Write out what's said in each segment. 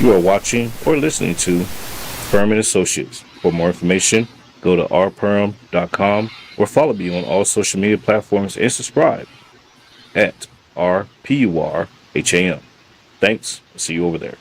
You are watching or listening to Purham and Associates. For more information, go to rpurham.com or follow me on all social media platforms and subscribe at RPURHAM. Thanks. I'll see you over there.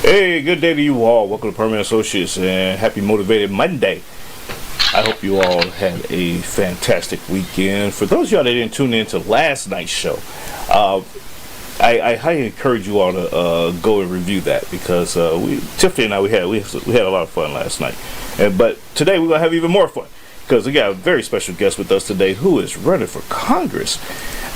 Hey, good day to you all. Welcome to Purham and Associates and happy Motivated Monday. I hope you all had a fantastic weekend. For those of y'all that didn't tune in to last night's show, I highly encourage you all to go and review that because Tiffany and I we had a lot of fun last night. But today we're gonna have even more fun because we got a very special guest with us today who is running for Congress.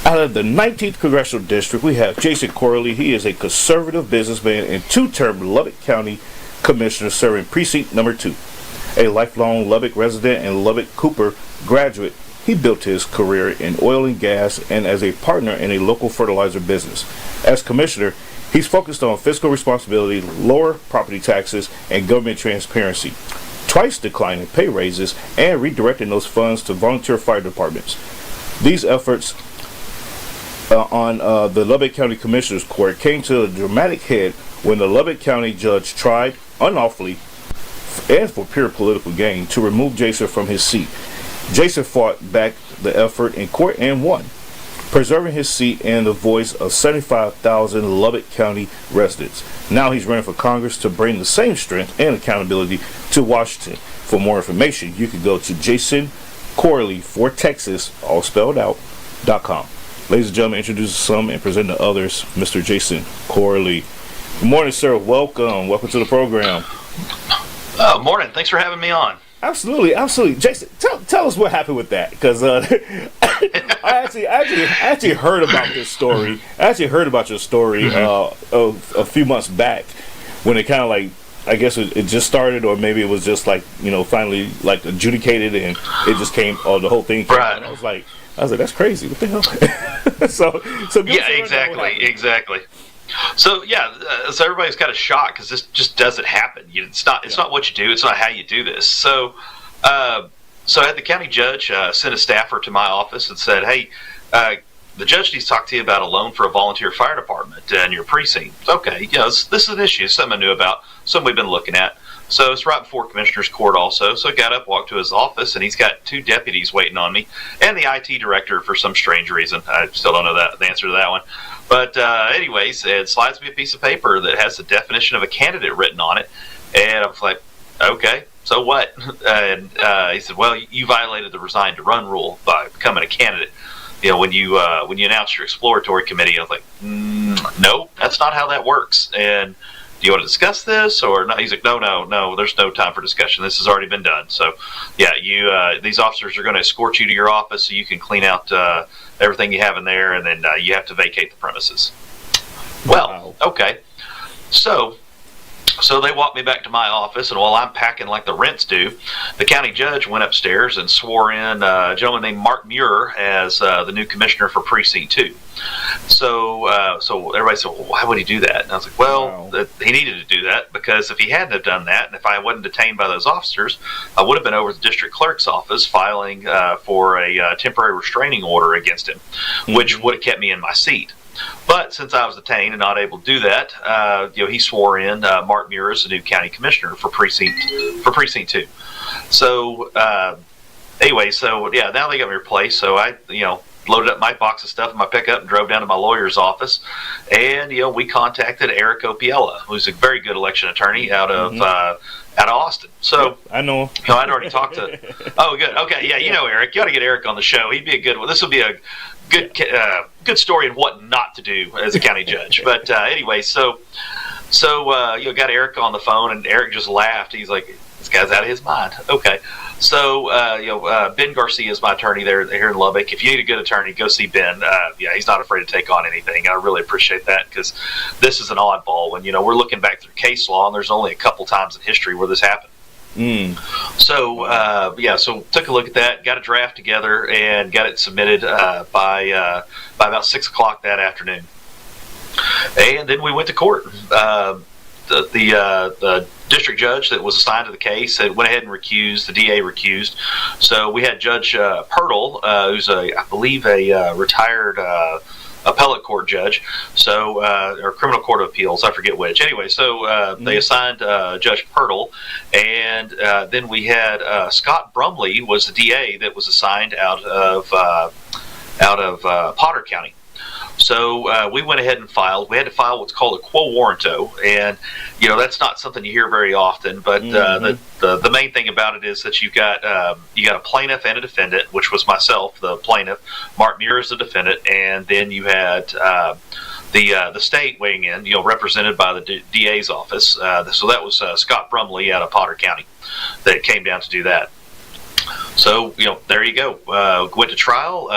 Out of the 19th Congressional District, we have Jason Corley. He is a conservative businessman and two-term Lubbock County Commissioner serving Precinct Number 2. A lifelong Lubbock resident and Lubbock Cooper graduate, he built his career in oil and gas and as a partner in a local fertilizer business. As Commissioner, he's focused on fiscal responsibility, lower property taxes, and government transparency, twice declining pay raises, and redirecting those funds to volunteer fire departments. These efforts on the Lubbock County Commissioner's Court came to a dramatic head when the Lubbock County judge tried unlawfully and for pure political gain to remove Jason from his seat. Jason fought back the effort in court and won, preserving his seat and the voice of 75,000 Lubbock County residents. Now he's running for Congress to bring the same strength and accountability to Washington. For more information, you can go to Jason Corley for Texas, all spelled out, .com. Ladies and gentlemen, introduce some and present to others, Mr. Jason Corley. Good morning, sir. Welcome. Welcome to the program. Morning. Thanks for having me on. Absolutely. Jason, tell us what happened with that, because I actually heard about this story. I actually heard about your story a few months back when it kind of like, I guess it just started, or maybe it was just like, finally like adjudicated and it just came, the whole thing came out. I was like, that's crazy. What the hell? so yeah, exactly. So so everybody's kind of shocked because this just doesn't happen. It's not what you do. It's not how you do this. So I had the county judge send a staffer to my office and said, "Hey, the judge needs to talk to you about a loan for a volunteer fire department in your precinct." Okay, this is an issue, something I knew about, something we've been looking at. So it's right before Commissioner's Court also. So I got up, walked to his office, and he's got 2 deputies waiting on me, and the IT director for some strange reason. I still don't know the answer to that one. But anyways, it slides me a piece of paper that has the definition of a candidate written on it. And I was like, okay, so what? And he said, well, you violated the resign to run rule by becoming a candidate. When you announced your exploratory committee. I was like, no, that's not how that works. And do you want to discuss this or not? He's like, no, there's no time for discussion. This has already been done. So, these officers are going to escort you to your office so you can clean out everything you have in there, and then you have to vacate the premises. Well, okay. So they walked me back to my office, and while I'm packing like the rents do, the county judge went upstairs and swore in a gentleman named Mark Muir as the new commissioner for Precinct 2. So everybody said, well, why would he do that? And I was like, well, he needed to do that because if he hadn't have done that, and if I wasn't detained by those officers, I would have been over at the district clerk's office filing for a temporary restraining order against him, which would have kept me in my seat. But since I was detained and not able to do that, he swore in Mark Muir as the new county commissioner for Precinct 2. So anyway, now they got me replaced. So I, loaded up my box of stuff in my pickup and drove down to my lawyer's office. And, we contacted Eric Opiella, who's a very good election attorney out of Austin. So I know. I'd already talked to. Oh, good. Okay, yeah, Eric. You ought to get Eric on the show. He'd be a good one. This will be a good story of what not to do as a county judge. But anyway, so got Eric on the phone, and Eric just laughed. He's like, "This guy's out of his mind." Okay, so Ben Garcia is my attorney here in Lubbock. If you need a good attorney, go see Ben. He's not afraid to take on anything. I really appreciate that, because this is an oddball when we're looking back through case law, and there's only a couple times in history where this happened. So so took a look at that, got a draft together, and got it submitted by about 6:00 that afternoon. And then we went to court. The district judge that was assigned to the case went ahead and recused. The DA recused. So we had Judge Purtle, who's I believe a retired appellate court judge, or criminal court of appeals, I forget which. Anyway, so they assigned Judge Purtle, and then we had Scott Brumley was the DA that was assigned out of Potter County. So we went ahead and filed. We had to file what's called a quo warranto, and that's not something you hear very often. But the main thing about it is that you got a plaintiff and a defendant, which was myself, the plaintiff. Mark Muir is the defendant, and then you had the state weighing in, represented by the DA's office. So that was Scott Brumley out of Potter County that came down to do that. So, there you go. Went to trial.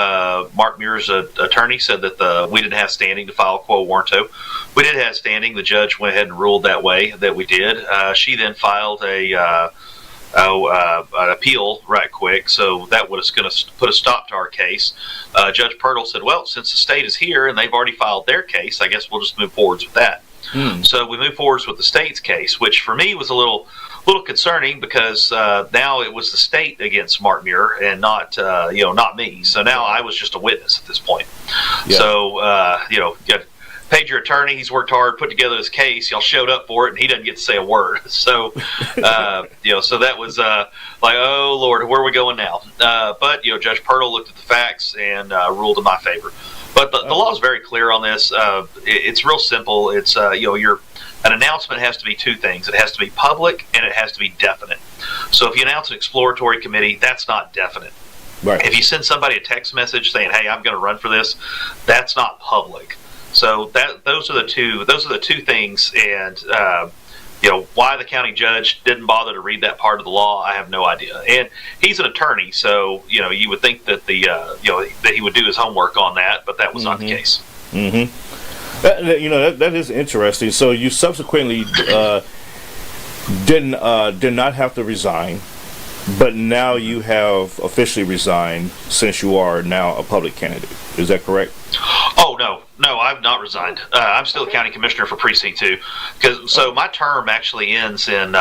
Mark Muir's attorney said that we didn't have standing to file quo warranto. We did have standing. The judge went ahead and ruled that way, that we did. She then filed an appeal right quick, so that was going to put a stop to our case. Judge Purtle said, well, since the state is here and they've already filed their case, I guess we'll just move forwards with that. So we moved forwards with the state's case, which for me was a little concerning, because now it was the state against Mark Muir and not me. So now I was just a witness at this point. Yeah. So you paid your attorney. He's worked hard, put together his case. Y'all showed up for it, and he doesn't get to say a word. So so that was like, oh Lord, where are we going now? But Judge Purtle looked at the facts and ruled in my favor. But the law is very clear on this. It's real simple. It's an announcement has to be two things. It has to be public and it has to be definite. So if you announce an exploratory committee, that's not definite. Right. If you send somebody a text message saying, "Hey, I'm going to run for this," that's not public. So those are the two things. And why the county judge didn't bother to read that part of the law, I have no idea. And he's an attorney, so you would think that that he would do his homework on that, but that was not the case. That is interesting. So you subsequently did not have to resign, but now you have officially resigned, since you are now a public candidate. Is that correct? Oh no, I've not resigned. I'm still a county commissioner for precinct 2. So my term actually ends at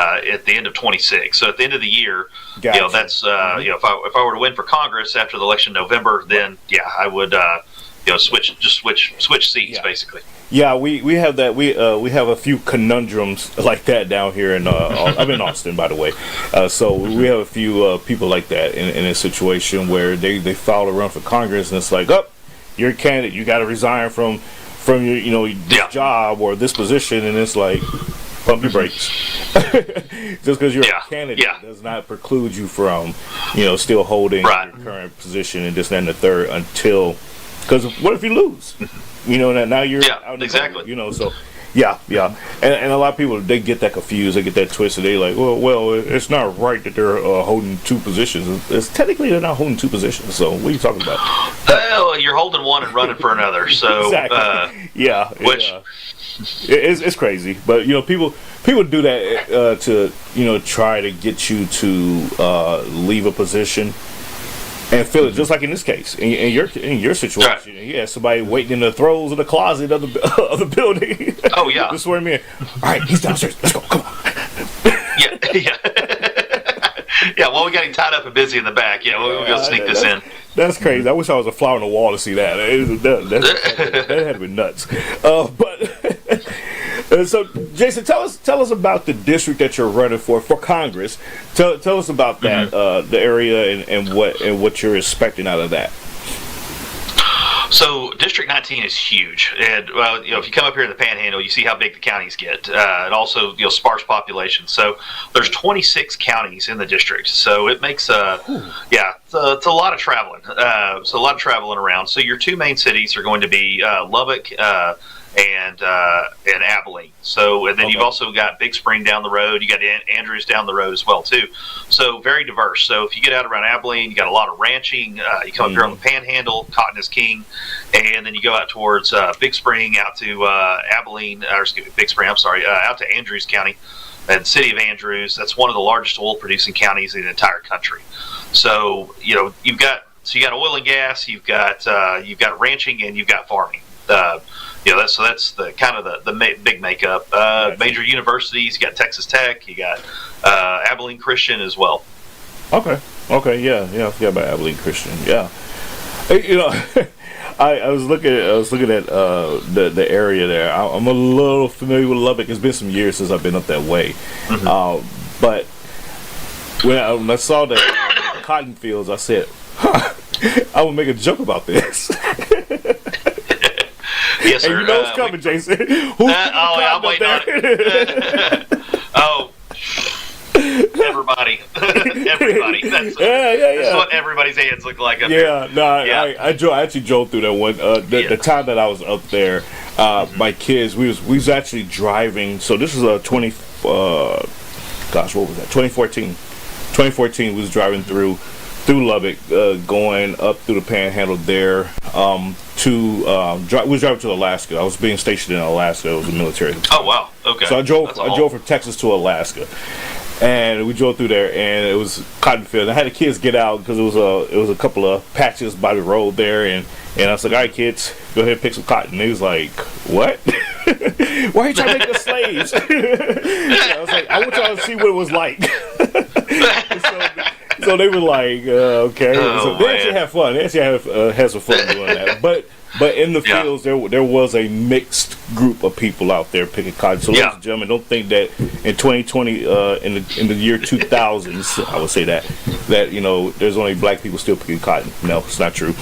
the end of 26. So at the end of the year, gotcha. That's if I were to win for Congress after the election in November, then I would switch seats, basically. Yeah, we have that. We have a few conundrums like that down here in I'm in Austin, by the way. So we have a few people like that in a situation where they file to run for Congress, and it's like, you're a candidate, you got to resign from your this job or this position, and it's like, pump your brakes. Just because you're a candidate does not preclude you from still holding your current position and this, that, and the third until. Because what if you lose? Now you're out exactly. So and a lot of people, they get that confused, they get that twisted. They like, well, it's not right that they're holding two positions. It's technically they're not holding two positions. So what are you talking about? Well, you're holding one and running for another. So exactly. Which it's crazy, but people do that to try to get you to leave a position. And feel it, just like in this case, in your situation, you had somebody waiting in the throes of the closet of the building. Oh yeah, to swear me in. All right, he's downstairs. Let's go. Come on. Yeah. Well, we got him tied up and busy in the back. Yeah, we're gonna sneak this in. That's crazy. I wish I was a fly on the wall to see that. That had to be nuts. So, Jason, tell us about the district that you're running for Congress. Tell us about that, the area and what you're expecting out of that. So District 19 is huge, and well, if you come up here in the Panhandle, you see how big the counties get, and also sparse population. So there's 26 counties in the district, so it makes it's a lot of traveling. So a lot of traveling around. So your two main cities are going to be Lubbock and Abilene. So and then you've also got Big Spring down the road. You got Andrews down the road as well too. So very diverse. So if you get out around Abilene, you got a lot of ranching. You come up here on the Panhandle, cotton is king, and then you go out towards Big Spring, out to Abilene, or excuse me, Big Spring. I'm sorry, out to Andrews County and City of Andrews. That's one of the largest oil producing counties in the entire country. So you got oil and gas, you've got ranching, and you've got farming. That's the kind of the big makeup. Major universities, you got Texas Tech, you got Abilene Christian as well. Okay, yeah, I forgot about Abilene Christian. Yeah, I was looking at the area there. I'm a little familiar with Lubbock. It's been some years since I've been up that way, but when I saw the cotton fields, I said, I would make a joke about this. Yes, sir. And you know it's coming, Jason. I'm waiting on it. Everybody. That's what everybody's hands look like up here. I actually drove through that one. The time that I was up there, my kids, we was actually driving. So this is a 2014. 2014, we was driving through Lubbock, going up through the Panhandle there. We was driving to Alaska. I was being stationed in Alaska. It was a military. Oh wow! Okay. So I drove from Texas to Alaska, and we drove through there, and it was cotton field. I had the kids get out because it was a couple of patches by the road there, and I was like, all right, kids, go ahead and pick some cotton. And he was like, what? Why are you trying to make us slaves? I was like, I want y'all to see what it was like. So they were like, okay. So they actually had fun. They actually had some fun doing that. But in the fields, there was a mixed group of people out there picking cotton. So ladies and gentlemen, don't think that in 2020, in the year 2000s, I would say that there's only black people still picking cotton. No, it's not true.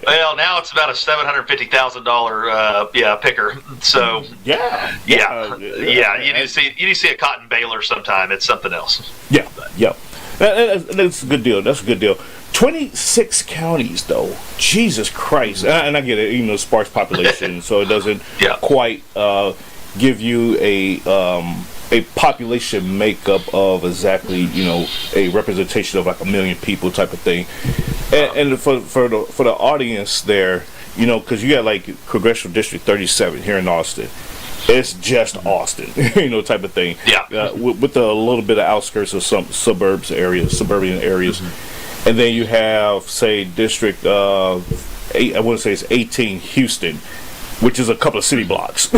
Well, now it's about a $750,000 picker. So you need to see a cotton baler sometime. It's something else. Yeah. That's a good deal. 26 counties, though. Jesus Christ. And I get it, even though sparse population, so it doesn't quite give you a population makeup of exactly, a representation of like 1 million people type of thing. And for the audience there, because you got like Congressional District 37 here in Austin. It's just Austin, type of thing. Yeah. With a little bit of outskirts of some suburban areas. And then you have, say, District, I want to say it's 18, Houston, which is a couple of city blocks.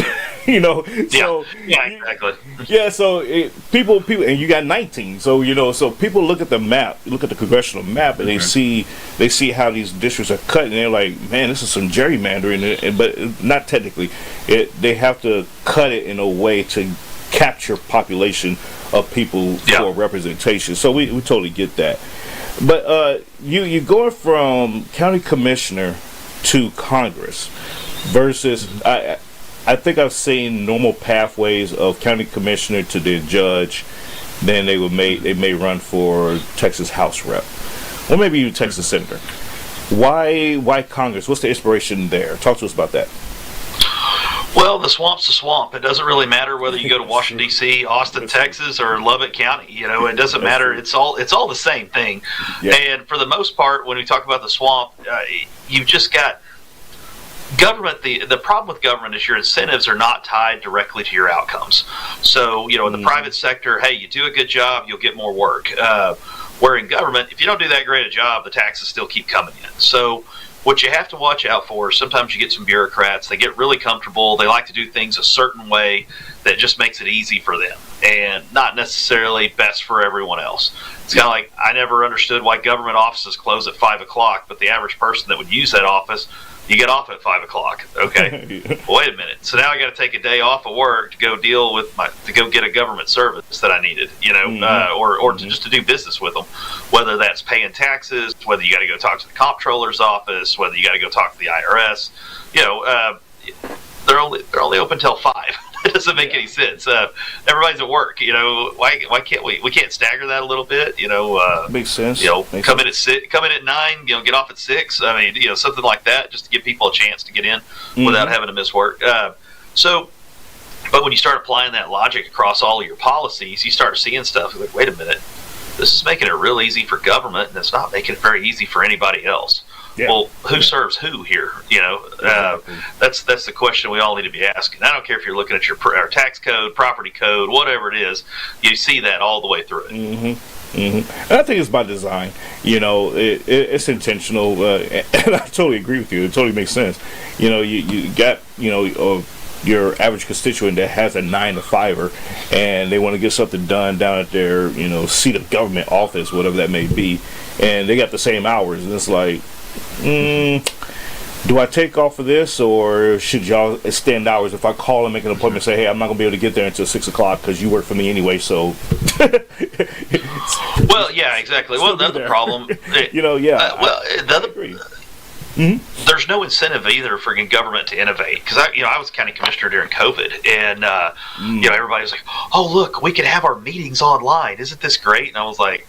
So, exactly. Yeah, so people, and you got 19. So so people look at the map, look at the congressional map, and they see how these districts are cut, and they're like, man, this is some gerrymandering, but not technically. They have to cut it in a way to capture population of people for representation. So we totally get that. But you going from county commissioner to Congress versus I think I've seen normal pathways of county commissioner to the judge. Then they may run for Texas House rep, or maybe even Texas senator. Why Congress? What's the inspiration there? Talk to us about that. Well, the swamp's a swamp. It doesn't really matter whether you go to Washington D.C., Austin, Texas, or Lubbock County. It doesn't matter. It's all the same thing. Yeah. And for the most part, when we talk about the swamp, you've just got government. The problem with government is your incentives are not tied directly to your outcomes. So in the private sector, hey, you do a good job, you'll get more work. Where in government, if you don't do that great a job, the taxes still keep coming in. So what you have to watch out for, sometimes you get some bureaucrats, they get really comfortable, they like to do things a certain way that just makes it easy for them and not necessarily best for everyone else. It's kind of like, I never understood why government offices close at 5 o'clock, but the average person that would use that office You get off at 5 o'clock. Okay. Well, wait a minute. So now I got to take a day off of work to go deal with to go get a government service that I needed, or just to do business with them, whether that's paying taxes, whether you got to go talk to the comptroller's office, whether you got to go talk to the IRS. They're only open till 5. It doesn't make any sense. Everybody's at work. Why can't we can't stagger that a little bit? Makes sense. Come in at 6, come in at 9. Get off at 6. I mean, something like that, just to give people a chance to get in without having to miss work. But when you start applying that logic across all of your policies, you start seeing stuff like, wait a minute, this is making it real easy for government, and it's not making it very easy for anybody else. Yeah. Well, who serves who here? Exactly. That's the question we all need to be asking. I don't care if you're looking at your tax code, property code, whatever it is. You see that all the way through it. And I think it's by design. It's intentional, and I totally agree with you. It totally makes sense. You got your average constituent that has a 9 to 5er, and they want to get something done down at their seat of government office, whatever that may be, and they got the same hours, and it's like, do I take off of this, or should y'all extend hours? If I call and make an appointment, say, hey, I'm not gonna be able to get there until 6 o'clock because you work for me anyway. So, well, yeah, exactly. Well, another problem, there's no incentive either for government to innovate, because I was county commissioner during COVID, and everybody was like, oh, look, we can have our meetings online. Isn't this great? And I was like,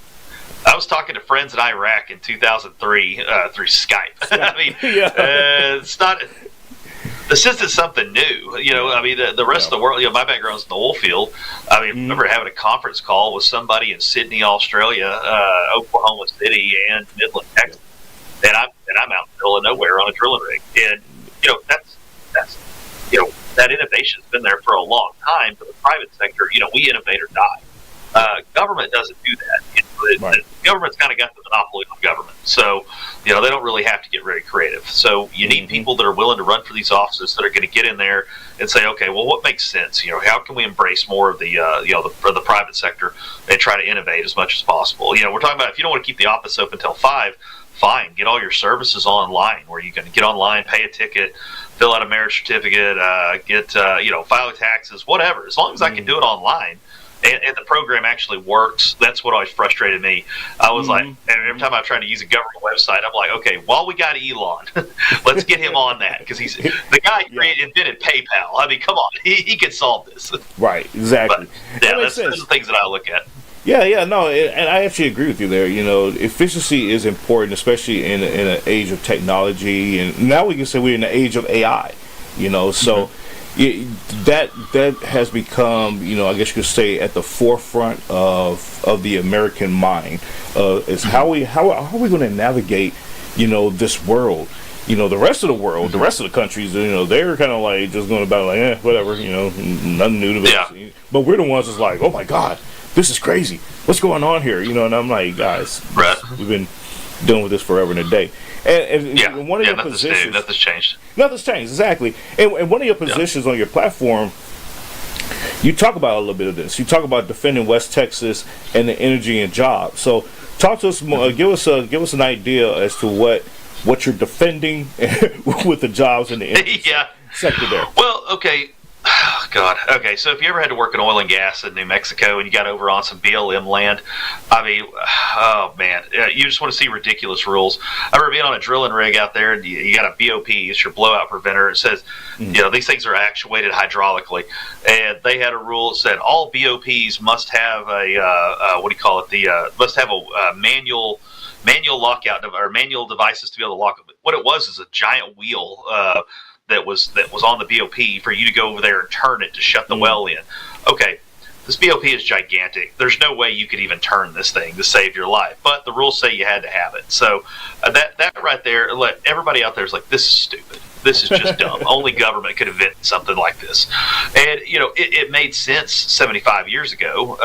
I was talking to friends in Iraq in 2003 through Skype. I mean, it's not. This isn't something new. The rest of the world. My background's in the oil field. I mean, I remember having a conference call with somebody in Sydney, Australia, Oklahoma City, and Midland, Texas, and I'm out in the middle of nowhere on a drilling rig, and that's that innovation's been there for a long time. For the private sector, we innovate or die. Government doesn't do that. The government's kind of got the monopoly on government, so they don't really have to get very creative. So you need people that are willing to run for these offices, that are going to get in there and say, okay, well, what makes sense? How can we embrace more of the the private sector and try to innovate as much as possible? We're talking about, if you don't want to keep the office open until 5, fine, get all your services online, where you can get online, pay a ticket, fill out a marriage certificate, file taxes, whatever. As long as I can do it online. And the program actually works. That's what always frustrated me. I was like, every time I tried to use a government website, I'm like, okay, while we got Elon, let's get him on that, because he's the guy who invented PayPal. I mean, come on, he can solve this. Right, exactly. But, that's the things that I look at. No, and I actually agree with you there. Efficiency is important, especially in an age of technology, and now we can say we're in the age of AI. So. That has become, I guess you could say, at the forefront of the American mind. Is how are we going to navigate, this world? The rest of the world, the rest of the countries, they're kind of like just going about like, whatever, nothing new to us. Yeah. But we're the ones that's like, oh my God, this is crazy. What's going on here? And I'm like, guys, we've been dealing with this forever and a day. And one of your positions, nothing's changed. Nothing's changed, exactly. And one of your positions on your platform, you talk about a little bit of this. You talk about defending West Texas and the energy and jobs. So, talk to us more. Give us an idea as to what you're defending with the jobs and the energy sector there. Well, okay. Oh, God. Okay, so if you ever had to work in oil and gas in New Mexico and you got over on some BLM land, I mean, oh, man, you just want to see ridiculous rules. I remember being on a drilling rig out there, and you got a BOP, it's your blowout preventer. It says, these things are actuated hydraulically. And they had a rule that said all BOPs must have must have a manual lockout, or manual devices to be able to lock them. What it was is a giant wheel that was on the BOP for you to go over there and turn it to shut the well in. Okay, this BOP is gigantic. There's no way you could even turn this thing to save your life, but the rules say you had to have it. So that right there, everybody out there is like, this is stupid. This is just dumb. Only government could invent something like this. And, it made sense 75 years ago,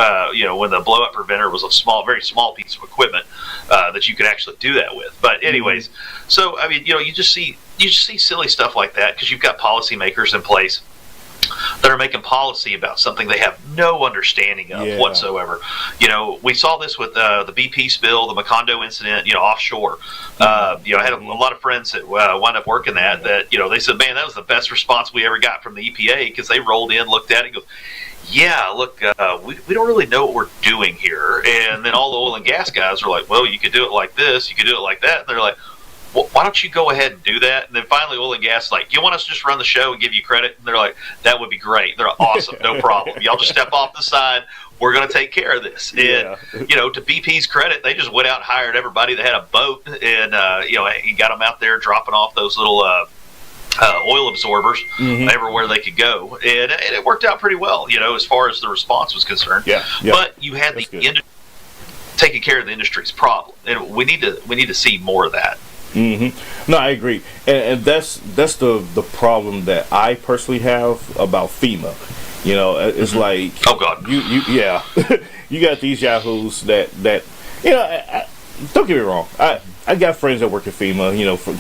when the blow-up preventer was a very small piece of equipment that you could actually do that with. But anyways, so, I mean, you just see silly stuff like that because you've got policymakers in place that are making policy about something they have no understanding of whatsoever. We saw this with the BP spill, the Macondo incident, offshore. I had a lot of friends that wound up working that they said, man, that was the best response we ever got from the EPA, because they rolled in, looked at it, and goes, yeah, look, we don't really know what we're doing here. And then all the oil and gas guys are like, well, you could do it like this, you could do it like that. And they're like, well, why don't you go ahead and do that? And then finally oil and gas like, you want us to just run the show and give you credit? And they're like, that would be great. They're awesome, no problem. Y'all just step off the side. We're going to take care of this. And, to BP's credit, they just went out and hired everybody that had a boat. And, he got them out there dropping off those little oil absorbers everywhere they could go. And it worked out pretty well, as far as the response was concerned. Yeah. But you had the industry taking care of the industry's problem. And we need to see more of that. No, I agree, and that's the problem that I personally have about FEMA. It's like, oh God, you got these yahoos that don't get me wrong. I got friends that work at FEMA.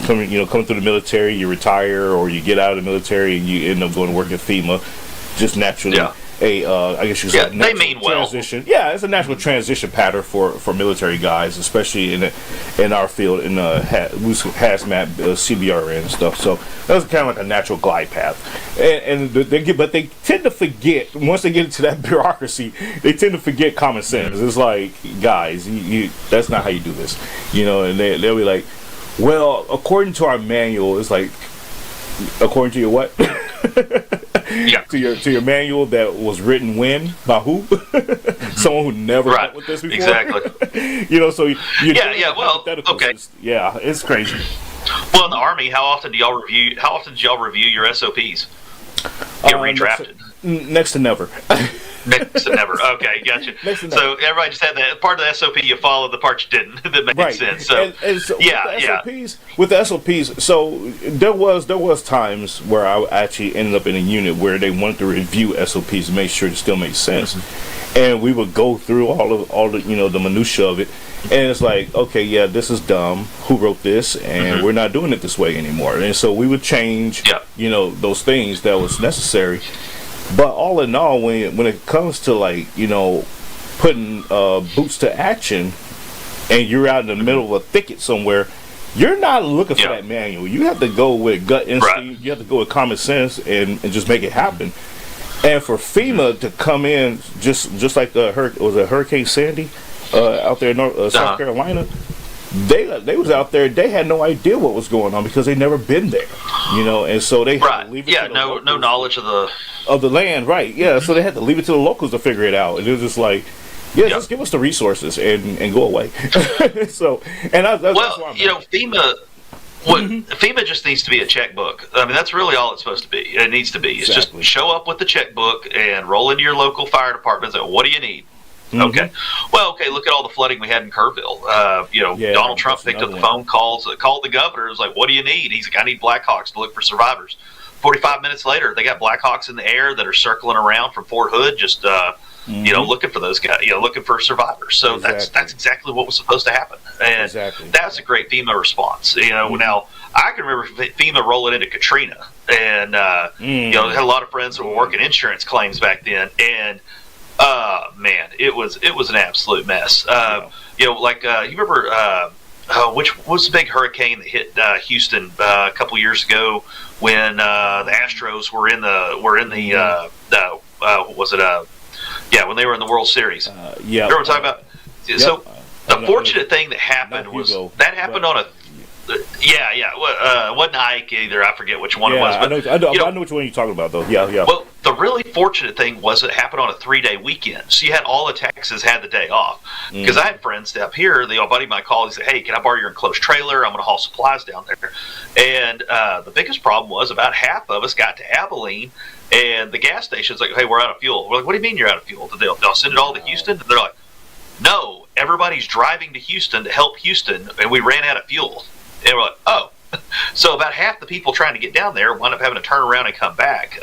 Coming through the military, you retire or you get out of the military and you end up going to work at FEMA, just naturally. Yeah. I guess you could say they mean transition. Well. Yeah, it's a natural transition pattern for military guys, especially in our field in hazmat, CBRN and stuff. So that's kind of like a natural glide path. But they tend to forget once they get into that bureaucracy. They tend to forget common sense. It's like, guys, that's not how you do this. And they'll be like, well, according to our manual, it's like, according to your what? Yeah. To your manual that was written when? By who? Someone who never dealt with this before? Exactly. So well, okay. Yeah, it's crazy. Well, in the Army, how often do y'all review your SOPs? Get redrafted? Next to never. Next to never. Okay, gotcha. So everybody just had that part of the SOP you followed, the part you didn't. That makes sense. So, with the SOPs, so there was times where I actually ended up in a unit where they wanted to review SOPs to make sure it still made sense, and we would go through all the the minutia of it, and it's like, okay, yeah, this is dumb. Who wrote this? And we're not doing it this way anymore. And so we would change, those things that was necessary. But all in all, when it comes to putting boots to action, and you're out in the middle of a thicket somewhere, you're not looking for that manual. You have to go with gut instinct. Right. You have to go with common sense and just make it happen. And for FEMA to come in just like was it Hurricane Sandy out there in South Carolina. They was out there. They had no idea what was going on because they never been there, and so they had to leave it to the locals. No knowledge of the land, right? Yeah, so they had to leave it to the locals to figure it out, and it was just like, just give us the resources and go away. That's why FEMA. FEMA just needs to be a checkbook. I mean, that's really all it's supposed to be. It needs to be. It's just show up with the checkbook and roll into your local fire department and say, what do you need? Okay. Well, look at all the flooding we had in Kerrville. Donald Trump picked up the phone, called the governor. It was like, what do you need? He's like, I need Blackhawks to look for survivors. 45 minutes later, they got Blackhawks in the air that are circling around from Fort Hood, just looking for those guys, looking for survivors. So that's exactly what was supposed to happen, and that's a great FEMA response. Now I can remember FEMA rolling into Katrina, and had a lot of friends that were working insurance claims back then, and man, it was an absolute mess. You remember which was the big hurricane that hit Houston a couple years ago when the Astros were in the when they were in the World Series. You know what I'm talking about? So the fortunate thing that happened was that happened on a it wasn't Ike either. I forget which one it was. But, I know which one you're talking about, though. Yeah. Well, the really fortunate thing was it happened on a 3-day weekend. So you had all of Texas had the day off. Because I had friends up here. A buddy of mine called and said, hey, can I borrow your enclosed trailer? I'm going to haul supplies down there. And the biggest problem was about half of us got to Abilene, and the gas station's like, hey, we're out of fuel. We're like, what do you mean you're out of fuel? They'll send it all to Houston? And they're like, no, everybody's driving to Houston to help Houston, and we ran out of fuel. And we're like, oh. So about half the people trying to get down there wound up having to turn around and come back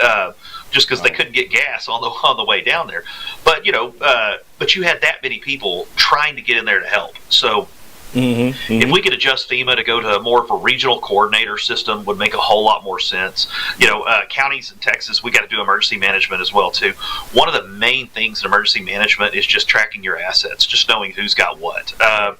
just because they couldn't get gas on the way down there. But, but you had that many people trying to get in there to help. So If we could adjust FEMA to go to more of a regional coordinator system, would make a whole lot more sense. Counties in Texas, we got to do emergency management as well too. One of the main things in emergency management is just tracking your assets, just knowing who's got what. I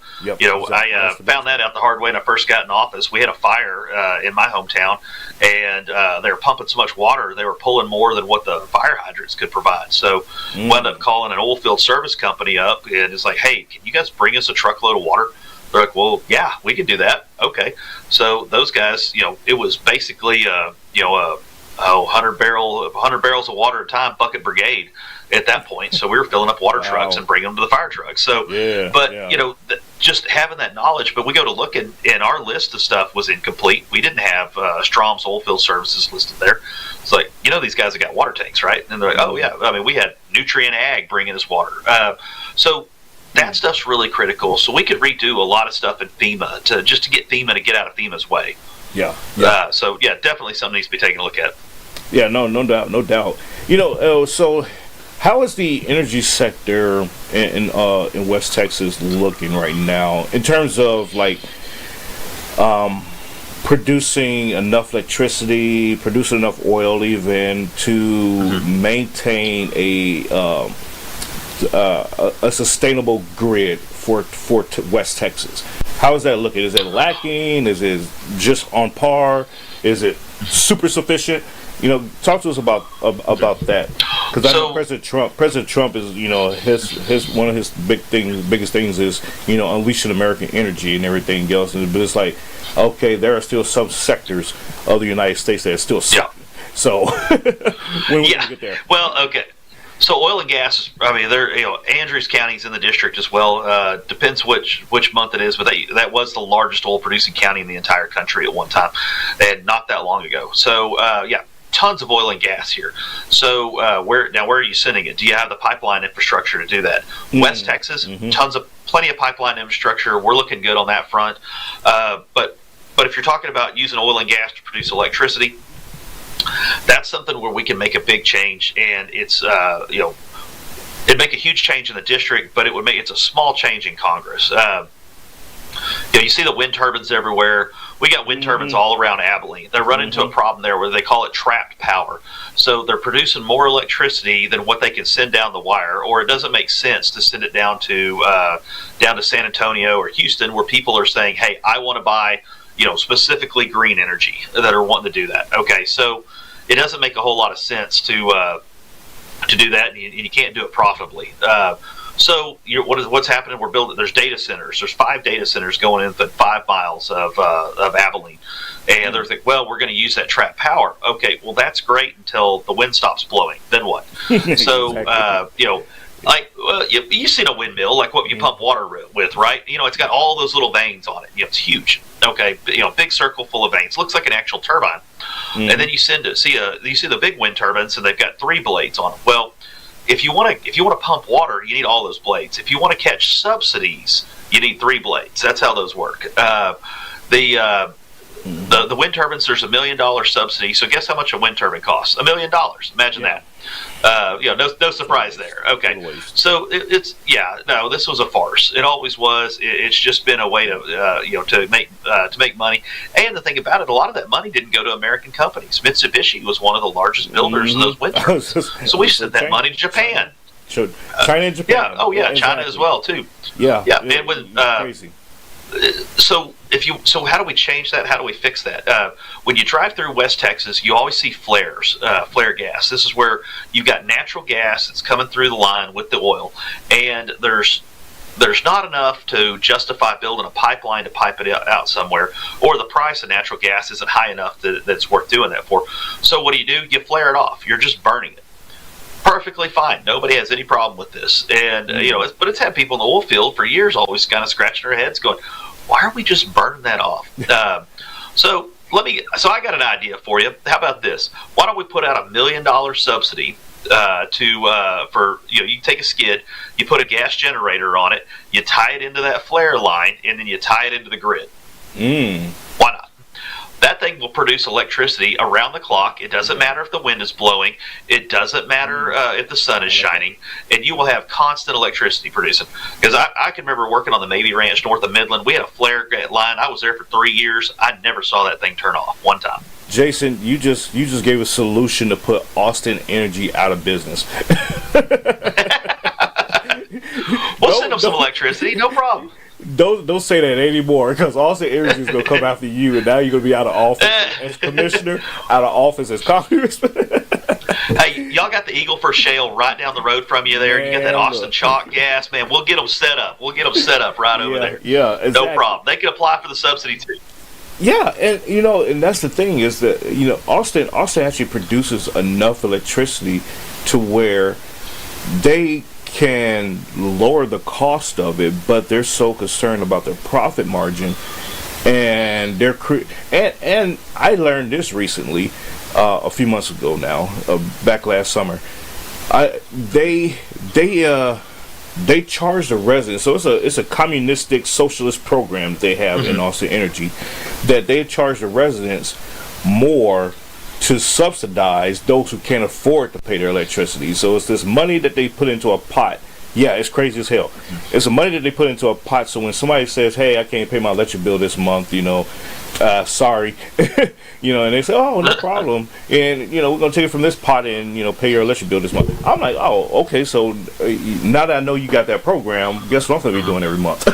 found that out the hard way when I first got in office. We had a fire in my hometown, and they were pumping so much water, they were pulling more than what the fire hydrants could provide. So wound up calling an oil field service company up, and it's like, hey, can you guys bring us a truckload of water? They're like, well, yeah, we can do that. Okay. So those guys, it was basically, 100 barrels of water at a time, bucket brigade at that point. So we were filling up water trucks and bringing them to the fire trucks. So, just having that knowledge, but we go to look and our list of stuff was incomplete. We didn't have Strom's Oilfield Services listed there. It's like, these guys have got water tanks, right? And they're like, oh yeah. I mean, we had Nutrient Ag bringing us water. So that stuff's really critical. So we could redo a lot of stuff in FEMA to get FEMA to get out of FEMA's way. Yeah. Definitely something needs to be taken a look at. Yeah, no doubt. So how is the energy sector in West Texas looking right now in terms of producing enough electricity, producing enough oil, even to maintain a sustainable grid for West Texas? How is that looking? Is it lacking? Is it just on par? Is it super sufficient? Talk to us about that, because I know President Trump is, his one of his biggest things is, unleashing American energy and everything else. But it's like, okay, there are still some sectors of the United States that are still sucking. So when we get there, well, okay. So oil and gas, they're, Andrews County's in the district as well. Depends which month it is, but that was the largest oil producing county in the entire country at one time, and not that long ago. So tons of oil and gas here. So where are you sending it? Do you have the pipeline infrastructure to do that? West Texas, plenty of pipeline infrastructure. We're looking good on that front. But if you're talking about using oil and gas to produce electricity, that's something where we can make a big change, and it's it'd make a huge change in the district, but it's a small change in Congress. You see the wind turbines everywhere. We got wind turbines all around Abilene. They're running into a problem there where they call it trapped power. So they're producing more electricity than what they can send down the wire, or it doesn't make sense to send it down to San Antonio or Houston, where people are saying, hey, I want to buy specifically green energy, that are wanting to do that. Okay, so it doesn't make a whole lot of sense to do that, and you can't do it profitably. So what's happening? We're building. There's data centers. There's 5 data centers going in within 5 miles of Abilene, and they're thinking, well, we're going to use that trapped power. Okay, well that's great until the wind stops blowing. Then what? So you've seen a windmill, like what you pump water with, right? It's got all those little vanes on it. It's huge. Okay, big circle full of vanes. Looks like an actual turbine. And then you see the big wind turbines, and they've got 3 blades on them. Well, if you want to pump water, you need all those blades. If you want to catch subsidies, you need 3 blades. That's how those work. The wind turbines, there's $1 million subsidy. So guess how much a wind turbine costs? $1 million. Imagine that. No surprise there. Okay, so this was a farce. It always was. It's just been a way to make money. And the thing about it, a lot of that money didn't go to American companies. Mitsubishi was one of the largest builders of those wind turbines. So we sent that money to Japan. So China and Japan. Yeah. Oh yeah, China as well too. Yeah. Yeah. And when crazy. So how do we change that? How do we fix that? When you drive through West Texas, you always see flares, flare gas. This is where you've got natural gas that's coming through the line with the oil, and there's not enough to justify building a pipeline to pipe it out somewhere, or the price of natural gas isn't high enough that it's worth doing that for. So what do? You flare it off. You're just burning it. Perfectly fine. Nobody has any problem with this. And, but it's had people in the oil field for years always kind of scratching their heads going, why are we just burning that off? So I got an idea for you. How about this? Why don't we put out $1 million subsidy you take a skid, you put a gas generator on it, you tie it into that flare line, and then you tie it into the grid. Why not? that thing will produce electricity around the clock. It doesn't matter if the wind is blowing. It doesn't matter if the sun is shining. And you will have constant electricity producing. Because I can remember working on the Mabee Ranch north of Midland. We had a flare line. I was there for 3 years. I never saw that thing turn off one time. Jason, you just gave a solution to put Austin Energy out of business. We'll send them some electricity. No problem. Don't say that anymore, because Austin Energy is going to come after you, and now you're going to be out of office as commissioner, out of office as congressman. Hey, y'all got the Eagle Ford Shale right down the road from you there. Man, you got that Austin chalk gas, man. We'll get them set up. Right over there. Yeah, exactly. No problem. They can apply for the subsidy too. Yeah, and and that's the thing is that Austin actually produces enough electricity to where they can lower the cost of it, but they're so concerned about their profit margin, and and I learned this recently, a few months ago now, back last summer. They charge the residents, so it's a communistic socialist program they have in Austin Energy, that they charge the residents more to subsidize those who can't afford to pay their electricity. So it's this money that they put into a pot. Yeah, it's crazy as hell. It's the money that they put into a pot, so when somebody says, hey, I can't pay my electric bill this month, sorry, and they say, oh, no problem, and we're going to take it from this pot and pay your electric bill this month. I'm like, oh, okay, so now that I know you got that program, guess what I'm going to be doing every month?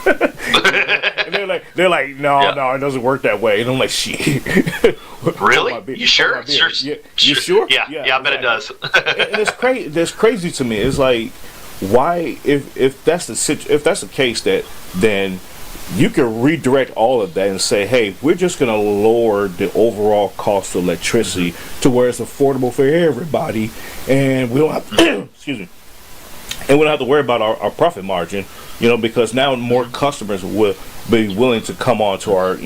And they're like, no, it doesn't work that way. And I'm like, shit. Really? You sure? You sure? Yeah, I bet it does. And it's crazy to me. It's like, why, if that's the case, that then you can redirect all of that and say, hey, we're just going to lower the overall cost of electricity to where it's affordable for everybody, and we don't have to, excuse me, and we don't have to worry about our profit margin, because now more customers will be willing to come on to our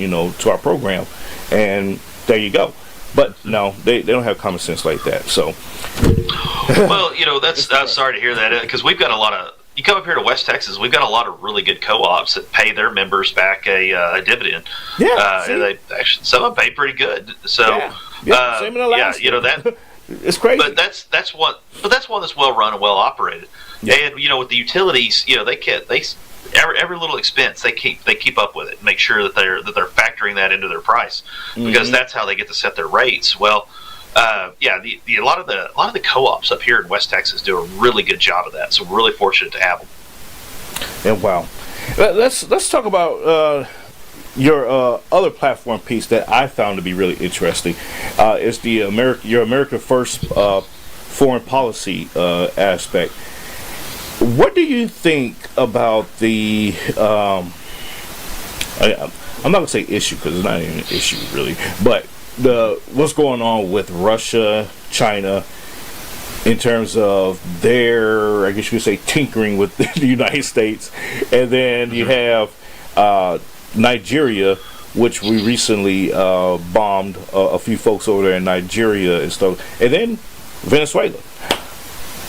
program, and there you go. But no, they don't have common sense like that. So, well, I'm sorry to hear that, because we've got a lot of. You come up here to West Texas, we've got a lot of really good co-ops that pay their members back a dividend. Yeah, and they actually, some of them pay pretty good. So, same in Alaska. That it's crazy. But that's one that's well run and well operated. Yeah. And with the utilities, every little expense they keep up with it, make sure that they're factoring that into their price, because that's how they get to set their rates. Well, a lot of the co-ops up here in West Texas do a really good job of that. So we're really fortunate to have them. And wow, let's talk about your other platform piece that I found to be really interesting. Is the your America First foreign policy aspect. What do you think about the? I'm not gonna say issue, because it's not even an issue really, but what's going on with Russia, China, in terms of their, I guess you could say, tinkering with the United States, and then you have Nigeria, which we recently bombed a few folks over there in Nigeria and stuff, and then Venezuela.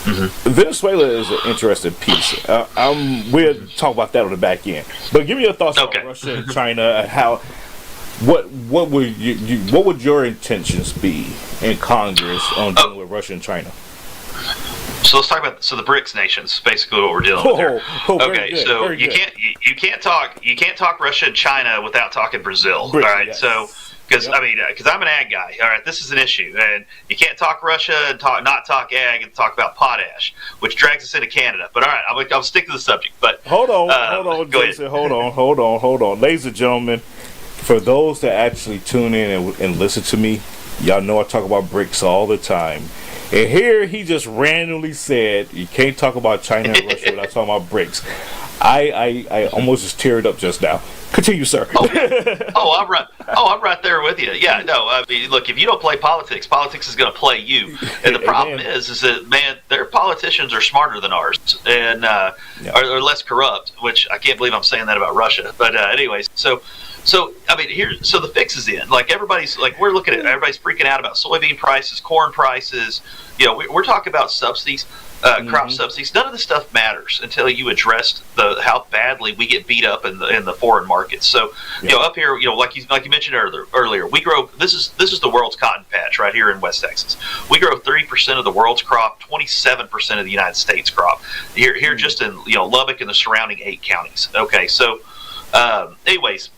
Venezuela is an interesting piece. We'll talk about that on the back end. But give me your thoughts on Russia and China, and how. What would your intentions be in Congress on dealing with Russia and China? So let's talk about the BRICS nations. Basically, what we're dealing with here. Okay, so you can't talk Russia and China without talking Brazil. BRICS, all right, yes. So. Because I'm an ag guy. All right, this is an issue, and you can't talk Russia and not talk ag and talk about potash, which drags us into Canada. But all right, I'll stick to the subject. But hold on, Jason, hold on, ladies and gentlemen. For those that actually tune in and listen to me, y'all know I talk about BRICS all the time. And here he just randomly said you can't talk about China and Russia without talking about BRICS. I almost just teared up just now. Continue, sir. I'm right there with you. Yeah, no, I mean, look, if you don't play politics, politics is going to play you. And the problem is that, man, their politicians are smarter than ours and are less corrupt, which I can't believe I'm saying that about Russia. But anyways, so So I mean, so the fix is in. Like everybody's freaking out about soybean prices, corn prices. We're talking about subsidies, crop subsidies. None of this stuff matters until you address how badly we get beat up in the foreign markets. So up here, like you mentioned earlier, we grow. This is the world's cotton patch right here in West Texas. We grow 30% of the world's crop, 27% of the United States crop. Here just in Lubbock and the surrounding 8 counties. Okay, so anyways.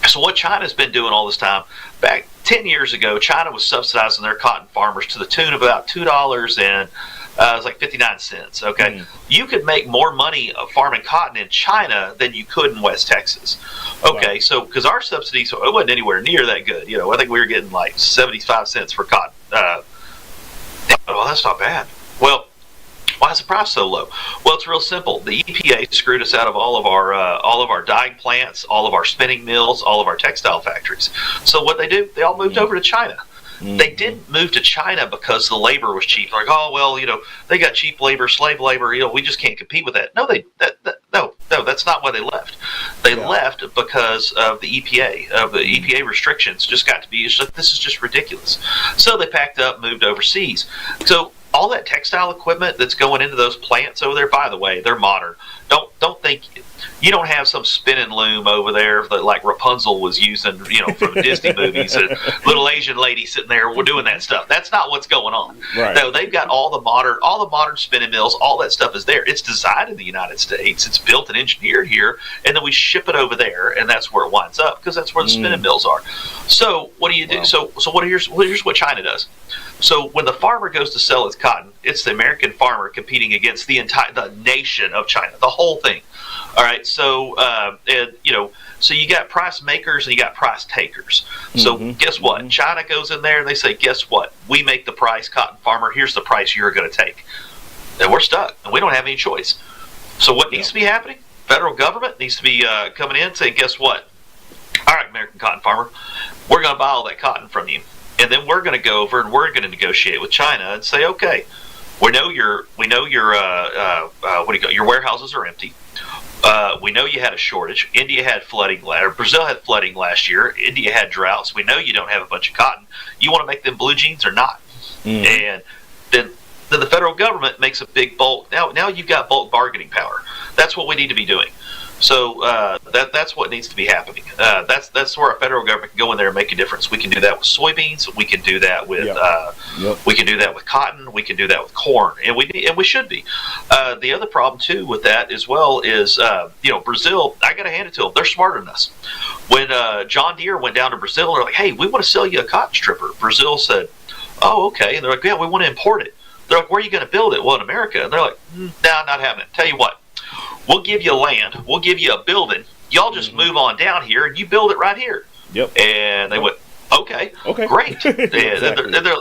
So what China's been doing all this time, back 10 years ago, China was subsidizing their cotton farmers to the tune of about $2 and it was like 59 cents. Okay, you could make more money farming cotton in China than you could in West Texas. Okay, so because our subsidies, it wasn't anywhere near that good. I think we were getting like 75 cents for cotton. Well, that's not bad. Well, why is the price so low? Well, it's real simple. The EPA screwed us out of all of our dyeing plants, all of our spinning mills, all of our textile factories. So what they all moved over to China. They didn't move to China because the labor was cheap. Like, oh well, they got cheap labor, slave labor. We just can't compete with that. No, no, that's not why they left. They left because of the EPA. The EPA restrictions just got to be. This is just ridiculous. So they packed up, moved overseas. So all that textile equipment that's going into those plants over there, by the way, they're modern. Don't think you don't have some spinning loom over there that like Rapunzel was using, from the Disney movies. A little Asian lady sitting there doing that stuff. That's not what's going on. Right. No, they've got all the modern spinning mills. All that stuff is there. It's designed in the United States. It's built and engineered here, and then we ship it over there, and that's where it winds up because that's where the spinning mills are. So what do you do? Wow. So here's what China does. So when the farmer goes to sell his cotton, it's the American farmer competing against the nation of China, the whole thing. All right, so so you got price makers and you got price takers. So guess what? China goes in there and they say, guess what? We make the price, cotton farmer. Here's the price you're going to take, and we're stuck, and we don't have any choice. So what needs to be happening? Federal government needs to be coming in and saying, guess what? All right, American cotton farmer, we're going to buy all that cotton from you. And then we're going to go over and we're going to negotiate with China and say, okay, we know your warehouses are empty. We know you had a shortage. India had flooding, or Brazil had flooding last year. India had droughts. We know you don't have a bunch of cotton. You want to make them blue jeans or not? And then the federal government makes a big bulk. Now you've got bulk bargaining power. That's what we need to be doing. So that's what needs to be happening. That's where our federal government can go in there and make a difference. We can do that with soybeans. We can do that with we can do that with cotton. We can do that with corn, and we should be. The other problem too with that as well is Brazil. I got to hand it to them. They're smarter than us. When John Deere went down to Brazil, they're like, "Hey, we want to sell you a cotton stripper." Brazil said, "Oh, okay," and they're like, "Yeah, we want to import it." They're like, "Where are you going to build it?" "Well, in America." And they're like, "No, not having it." Tell you what. We'll give you land. We'll give you a building. Y'all just move on down here, and you build it right here. Yep. And they went, okay, great. They're,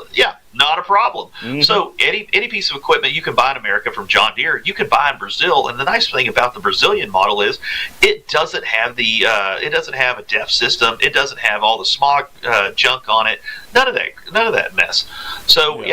not a problem. So any piece of equipment you can buy in America from John Deere, you can buy in Brazil. And the nice thing about the Brazilian model is it doesn't have a DEF system. It doesn't have all the smog junk on it. None of that mess. So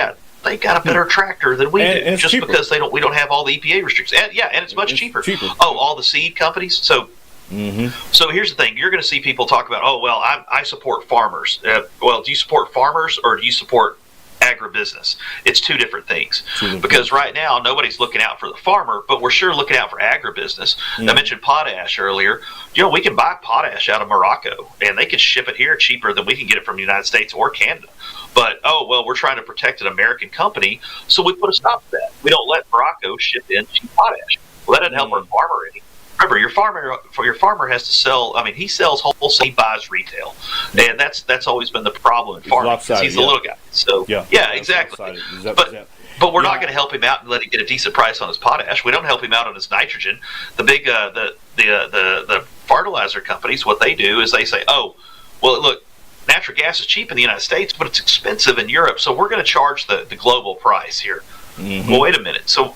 they got a better tractor than we do, just cheaper. Because we don't have all the EPA restrictions. And it's much cheaper. Oh, all the seed companies. So here's the thing: you're going to see people talk about, oh well, I support farmers. Well, do you support farmers or do you support agribusiness? It's two different things. Because right now nobody's looking out for the farmer, but we're sure looking out for agribusiness. I mentioned potash earlier. We can buy potash out of Morocco, and they can ship it here cheaper than we can get it from the United States or Canada. But, we're trying to protect an American company, so we put a stop to that. We don't let Morocco ship in cheap potash. Well, that doesn't help our farmer any. Remember, your farmer has to sell. I mean, he sells wholesale, he buys retail, and that's always been the problem in farming. He's the little guy. So exactly. But we're not going to help him out and let him get a decent price on his potash. We don't help him out on his nitrogen. The big the fertilizer companies, what they do is they say, oh, well, look, natural gas is cheap in the United States, but it's expensive in Europe, so we're going to charge the global price here. Well, wait a minute. So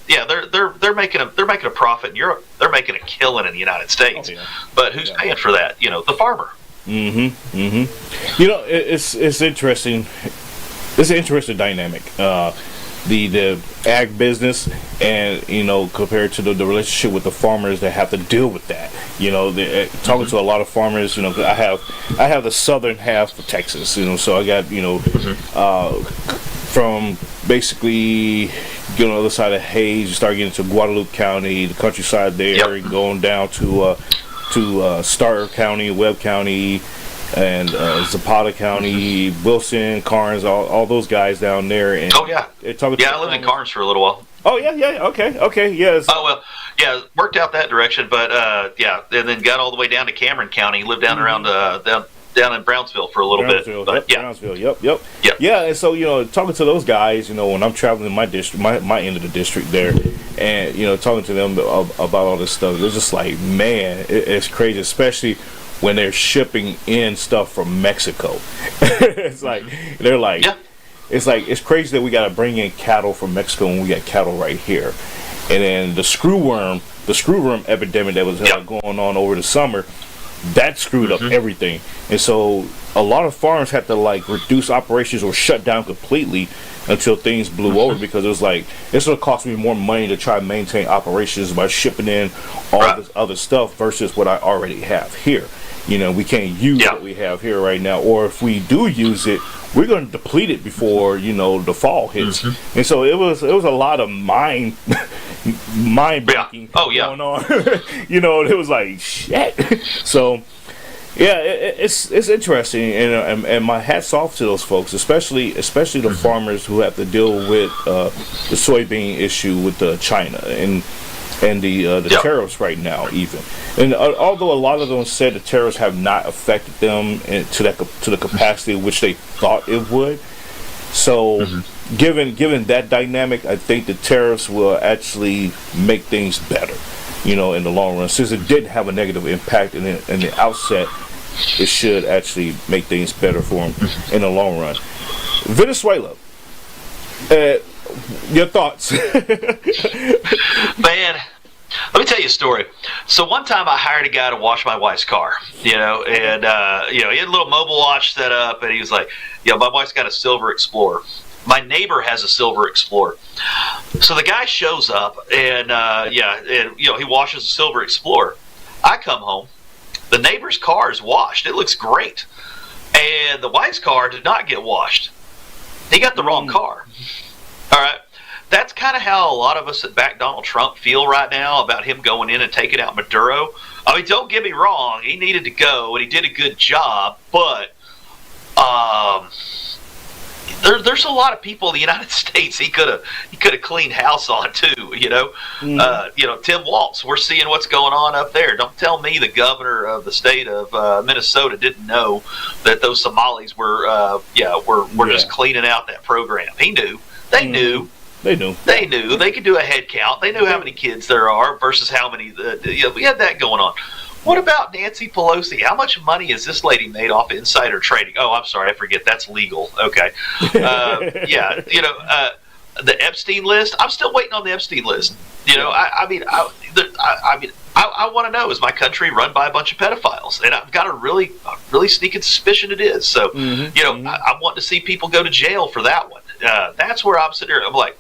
they're making a profit in Europe. They're making a killing in the United States. But who's paying for that? The farmer. It's interesting. It's an interesting dynamic. the ag business, and compared to the relationship with the farmers that have to deal with that. Talking to a lot of farmers, I have the southern half of Texas, so I got from basically on the other side of Hayes, you start getting to Guadalupe County, the countryside there, and going down to Starr County, Webb County, and Zapata County, Wilson, Carnes, all those guys down there. And I lived in Carnes for a little while. Oh yeah, okay, yes. Oh well, yeah, worked out that direction, but and then got all the way down to Cameron County, lived down around down in Brownsville for a little bit. But, Brownsville, yep. Yeah, and so talking to those guys, when I'm traveling in my district, my end of the district there, and talking to them about all this stuff, it's just like, man, it's crazy, especially when they're shipping in stuff from Mexico. It's like they're like, it's crazy that we got to bring in cattle from Mexico when we got cattle right here. And then the screwworm epidemic that was going on over the summer, that screwed up everything. And so a lot of farms had to reduce operations or shut down completely until things blew over, because it was like, it's going to cost me more money to try and maintain operations by shipping in all this other stuff versus what I already have here. We can't use what we have here right now, or if we do use it, we're going to deplete it before the fall hits. And so it was a lot of mind breaking going on. It was like, shit. So it's interesting, and my hat's off to those folks, especially the farmers who have to deal with the soybean issue with China and the tariffs right now, even. And although a lot of them said the tariffs have not affected them to the capacity which they thought it would. So given that dynamic, I think the tariffs will actually make things better, in the long run. Since it didn't have a negative impact in the outset, it should actually make things better for them in the long run. Venezuela, your thoughts? Man, let me tell you a story. So one time I hired a guy to wash my wife's car, and he had a little mobile wash set up, and he was like, my wife's got a Silver Explorer. My neighbor has a Silver Explorer. So the guy shows up, and he washes a Silver Explorer. I come home. The neighbor's car is washed. It looks great. And the wife's car did not get washed. He got the wrong car. All right. That's kind of how a lot of us that back Donald Trump feel right now about him going in and taking out Maduro. I mean, don't get me wrong. He needed to go, and he did a good job. But there's a lot of people in the United States he could have cleaned house on too. Tim Walz. We're seeing what's going on up there. Don't tell me the governor of the state of Minnesota didn't know that those Somalis were just cleaning out that program. He knew. They knew. They knew. They knew. They could do a head count. They knew how many kids there are versus how many. We had that going on. What about Nancy Pelosi? How much money has this lady made off insider trading? Oh, I'm sorry, I forget. That's legal. Okay. The Epstein list. I'm still waiting on the Epstein list. I want to know: is my country run by a bunch of pedophiles? And I've got a really sneaking suspicion it is. So, I want to see people go to jail for that one. That's where I'm sitting here. I'm like,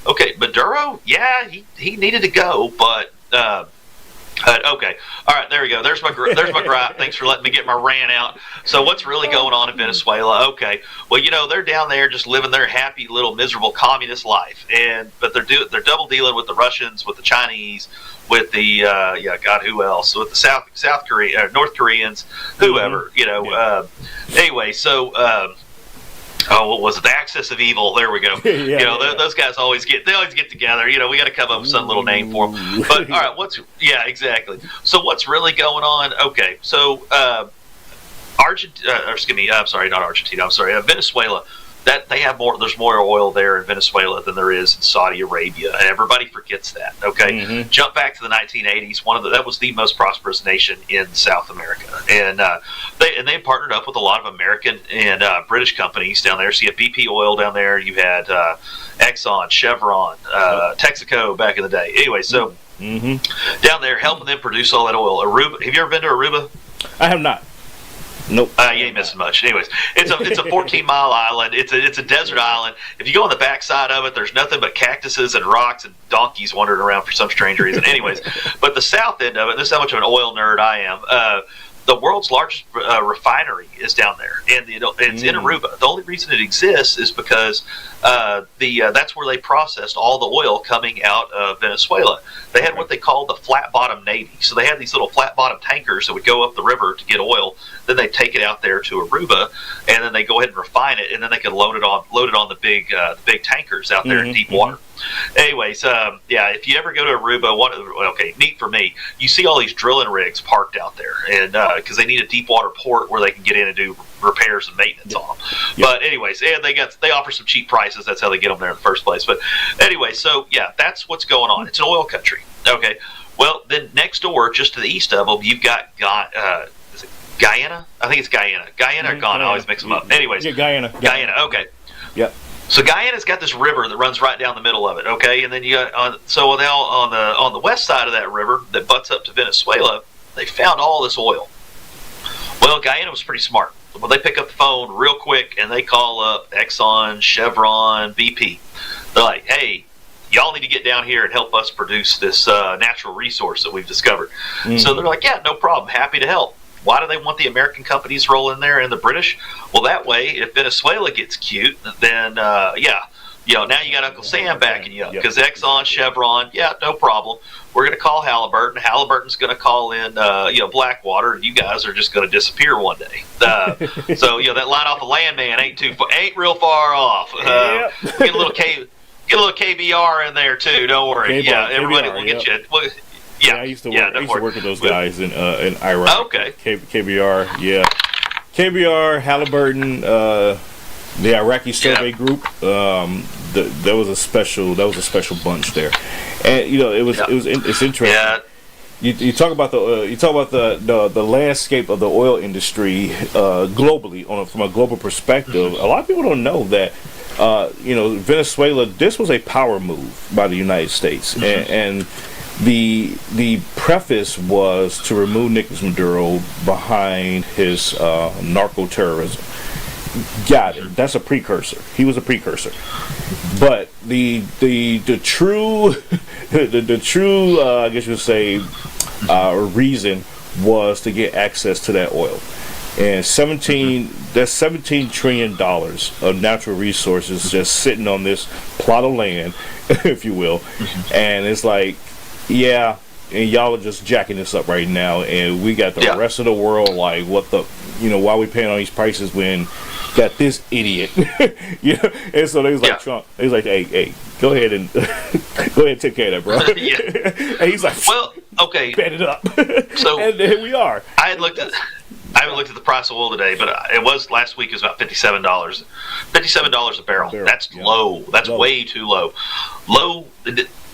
okay, Maduro. Yeah, he needed to go, but. Okay. All right. There we go. There's my gripe. Thanks for letting me get my rant out. So what's really going on in Venezuela? Okay. Well, they're down there just living their happy little miserable communist life, but they're double dealing with the Russians, with the Chinese, with the who else? With the South Korea, North Koreans, whoever. Anyway, so. What was it? The Axis of Evil. There we go. Those guys always get together. We got to come up with some little name for them. But all right, exactly. So what's really going on? Okay, so Venezuela. That they have more. There's more oil there in Venezuela than there is in Saudi Arabia, and everybody forgets that. Okay, jump back to the 1980s. That was the most prosperous nation in South America, and they partnered up with a lot of American and British companies down there. So you had BP Oil down there. You had Exxon, Chevron, Texaco back in the day. Anyway, so down there helping them produce all that oil. Aruba. Have you ever been to Aruba? I have not. Nope. You ain't missing much. Anyways, it's a 14-mile island. It's a desert island. If you go on the backside of it, there's nothing but cactuses and rocks and donkeys wandering around for some strange reason. Anyways, but the south end of it, this is how much of an oil nerd I am. The world's largest refinery is down there, and it's in Aruba. The only reason it exists is because that's where they processed all the oil coming out of Venezuela. They had what they called the flat bottom Navy. So they had these little flat bottom tankers that would go up the river to get oil. Then they take it out there to Aruba, and then they go ahead and refine it, and then they can load it on the big tankers out there in deep water. Anyways, if you ever go to Aruba, neat for me. You see all these drilling rigs parked out there, and because they need a deep water port where they can get in and do repairs and maintenance on them. But anyways, and they offer some cheap prices. That's how they get them there in the first place. But anyway, so that's what's going on. It's an oil country. Okay. Well, then next door, just to the east of them, you've got is it Guyana? I think it's Guyana. Guyana or Ghana. I always mix them up. Anyways, Guyana. Guyana. Okay. Yep. So Guyana's got this river that runs right down the middle of it, okay? And then you got now on the west side of that river that butts up to Venezuela, they found all this oil. Well, Guyana was pretty smart. Well, they pick up the phone real quick and they call up Exxon, Chevron, BP. They're like, "Hey, y'all need to get down here and help us produce this natural resource that we've discovered." So they're like, "Yeah, no problem. Happy to help." Why do they want the American companies rolling there and the British? Well, that way, if Venezuela gets cute, then now you got Uncle Sam backing you up, because Exxon, Chevron, no problem. We're going to call Halliburton. Halliburton's going to call in Blackwater, and you guys are just going to disappear one day. So that line off the landman ain't real far off. Get a little KBR in there too. Don't worry. Everybody will get you. Well, I used to work with those guys in Iraq. Okay. KBR, KBR, Halliburton, the Iraqi Survey Group. There was a special bunch there, and it's interesting. Yeah. You talk about the landscape of the oil industry globally from a global perspective. A lot of people don't know that Venezuela, this was a power move by the United States, and the preface was to remove Nicolas Maduro behind his narco-terrorism. Got it. That's a precursor. He was a precursor. But the true I guess you would say reason was to get access to that oil. And that's $17 trillion of natural resources just sitting on this plot of land, if you will. And it's like, and y'all are just jacking this up right now, and we got the rest of the world like, what the, why are we paying all these prices when got this idiot? And so they was like, Trump, they was like, hey, go ahead and take care of that, bro. And he's like, well, okay, bet it up. So and here we are. I haven't looked at the price of oil today, but it was last week. It was about $57. $57 a barrel. That's low. That's way too low.